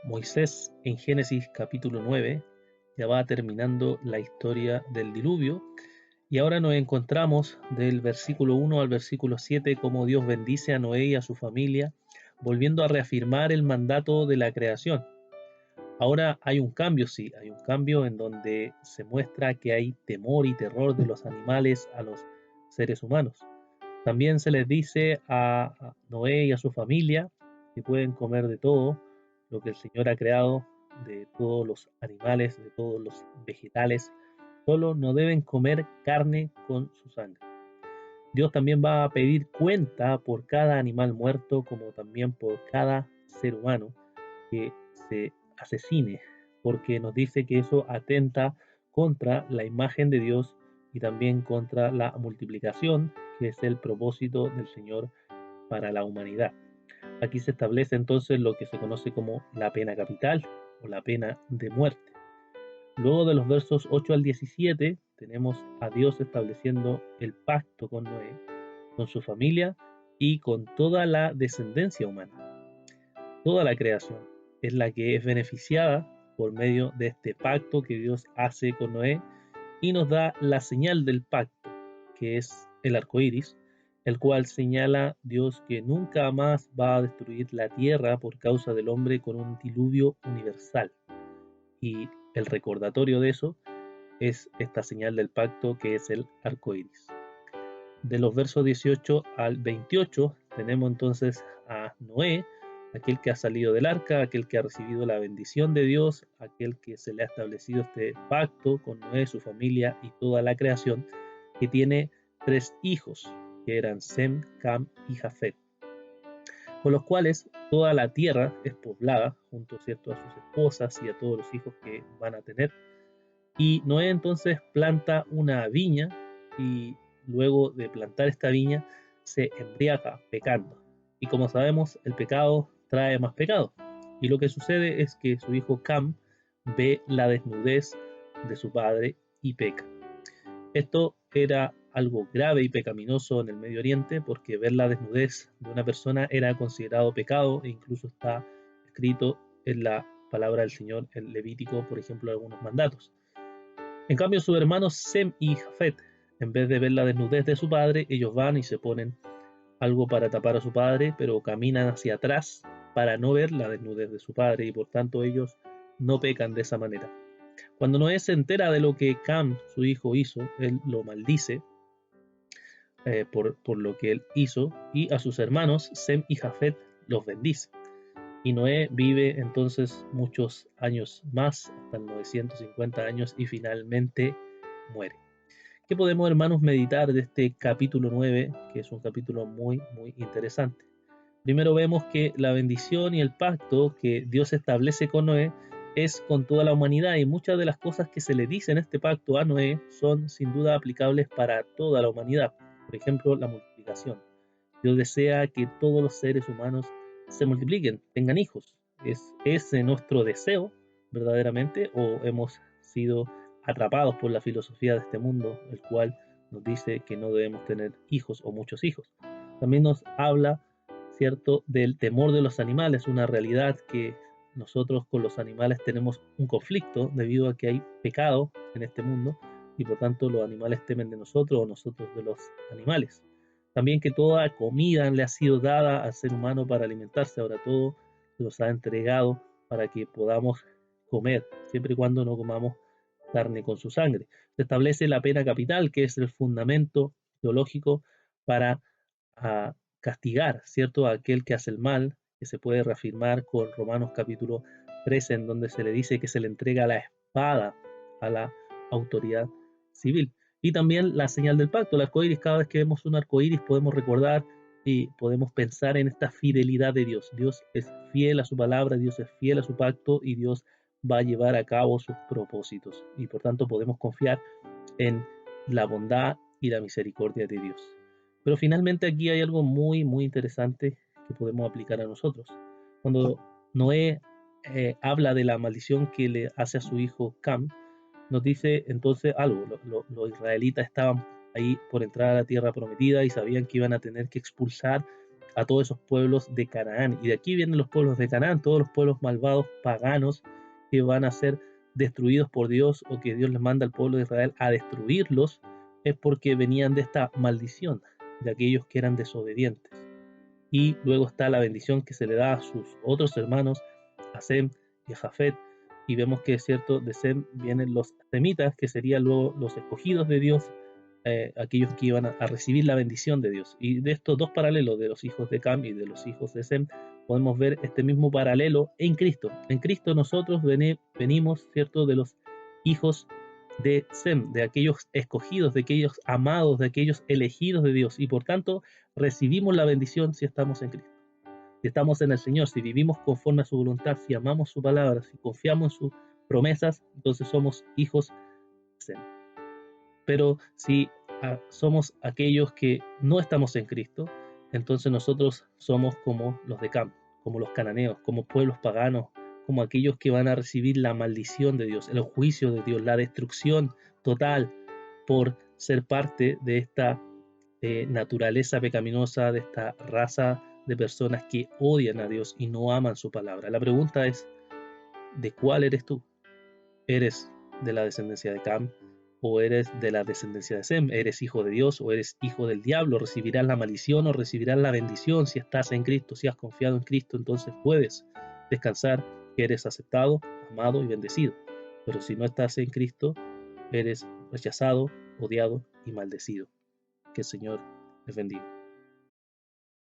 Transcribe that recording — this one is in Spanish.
Moisés en Génesis capítulo 9 ya va terminando la historia del diluvio y ahora nos encontramos del versículo 1 al versículo 7 cómo Dios bendice a Noé y a su familia, volviendo a reafirmar el mandato de la creación. Ahora hay un cambio, sí, hay un cambio en donde se muestra que hay temor y terror de los animales a los seres humanos. También se les dice a Noé y a su familia que pueden comer de todo lo que el Señor ha creado, de todos los animales, de todos los vegetales, solo no deben comer carne con su sangre. Dios también va a pedir cuenta por cada animal muerto, como también por cada ser humano que se asesine, porque nos dice que eso atenta contra la imagen de Dios y también contra la multiplicación, que es el propósito del Señor para la humanidad. Aquí se establece entonces lo que se conoce como la pena capital o la pena de muerte. Luego de los versos 8 al 17 tenemos a Dios estableciendo el pacto con Noé, con su familia y con toda la descendencia humana. Toda la creación es la que es beneficiada por medio de este pacto que Dios hace con Noé y nos da la señal del pacto, que es el arco iris, el cual señala Dios que nunca más va a destruir la tierra por causa del hombre con un diluvio universal. Y el recordatorio de eso es esta señal del pacto que es el arco iris. De los versos 18 al 28 tenemos entonces a Noé, aquel que ha salido del arca, aquel que ha recibido la bendición de Dios, aquel que se le ha establecido este pacto con Noé, su familia y toda la creación, que tiene 3 hijos, que eran Sem, Cam y Jafet, con los cuales toda la tierra es poblada, junto, ¿cierto?, a sus esposas y a todos los hijos que van a tener. Y Noé entonces planta una viña y luego de plantar esta viña se embriaga pecando. Y como sabemos, el pecado trae más pecado. Y lo que sucede es que su hijo Cam ve la desnudez de su padre y peca. Esto era algo grave y pecaminoso en el Medio Oriente porque ver la desnudez de una persona era considerado pecado e incluso está escrito en la palabra del Señor en Levítico, por ejemplo, algunos mandatos. En cambio, sus hermanos Sem y Jafet, en vez de ver la desnudez de su padre, ellos van y se ponen algo para tapar a su padre, pero caminan hacia atrás para no ver la desnudez de su padre y por tanto ellos no pecan de esa manera. Cuando Noé se entera de lo que Cam, su hijo, hizo, él lo maldice por lo que él hizo y a sus hermanos Sem y Jafet los bendice. Y Noé vive entonces muchos años más, hasta 950 años, y finalmente muere. ¿Qué podemos, hermanos, meditar de este capítulo 9, que es un capítulo muy, muy interesante? Primero vemos que la bendición y el pacto que Dios establece con Noé es con toda la humanidad y muchas de las cosas que se le dice en este pacto a Noé son sin duda aplicables para toda la humanidad. Por ejemplo, la multiplicación. Dios desea que todos los seres humanos se multipliquen, tengan hijos. ¿Es ese nuestro deseo verdaderamente o hemos sido atrapados por la filosofía de este mundo, el cual nos dice que no debemos tener hijos o muchos hijos? También nos habla, ¿cierto?, del temor de los animales, una realidad que nosotros con los animales tenemos un conflicto debido a que hay pecado en este mundo y por tanto los animales temen de nosotros o nosotros de los animales. También que toda comida le ha sido dada al ser humano para alimentarse, ahora todo se nos ha entregado para que podamos comer, siempre y cuando no comamos carne con su sangre. Se establece la pena capital, que es el fundamento teológico para castigar, ¿cierto?, a aquel que hace el mal, que se puede reafirmar con Romanos capítulo 13, en donde se le dice que se le entrega la espada a la autoridad civil. Y también la señal del pacto, el arco iris. Cada vez que vemos un arco iris podemos recordar y podemos pensar en esta fidelidad de Dios. Dios es fiel a su palabra, Dios es fiel a su pacto y Dios va a llevar a cabo sus propósitos. Y por tanto podemos confiar en la bondad y la misericordia de Dios. Pero finalmente aquí hay algo muy, muy interesante que podemos aplicar a nosotros. Cuando Noé habla de la maldición que le hace a su hijo Cam, nos dice entonces algo. Los israelitas estaban ahí por entrar a la tierra prometida y sabían que iban a tener que expulsar a todos esos pueblos de Canaán. Y de aquí vienen los pueblos de Canaán, todos los pueblos malvados, paganos, que van a ser destruidos por Dios, o que Dios les manda al pueblo de Israel a destruirlos, es porque venían de esta maldición de aquellos que eran desobedientes. Y luego está la bendición que se le da a sus otros hermanos, a Sem y a Jafet, y vemos que es cierto, de Sem vienen los semitas, que serían luego los escogidos de Dios, aquellos que iban a recibir la bendición de Dios. Y de estos dos paralelos, de los hijos de Cam y de los hijos de Sem, podemos ver este mismo paralelo en Cristo. En Cristo nosotros venimos, cierto, de los hijos de Sem, de aquellos escogidos, de aquellos amados, de aquellos elegidos de Dios, y por tanto recibimos la bendición si estamos en Cristo. Si estamos en el Señor, si vivimos conforme a su voluntad, si amamos su palabra, si confiamos en sus promesas, entonces somos hijos de Sem. Pero si somos aquellos que no estamos en Cristo, entonces nosotros somos como los de Cam, como los cananeos, como pueblos paganos, como aquellos que van a recibir la maldición de Dios, el juicio de Dios, la destrucción total por ser parte de esta naturaleza pecaminosa, de esta raza de personas que odian a Dios y no aman su palabra. La pregunta es, ¿de cuál eres tú? ¿Eres de la descendencia de Cam o eres de la descendencia de Sem? ¿Eres hijo de Dios o eres hijo del diablo? ¿Recibirás la maldición o recibirás la bendición? Si estás en Cristo, si has confiado en Cristo, entonces puedes descansar que eres aceptado, amado y bendecido. Pero si no estás en Cristo, eres rechazado, odiado y maldecido. Que el Señor les bendiga.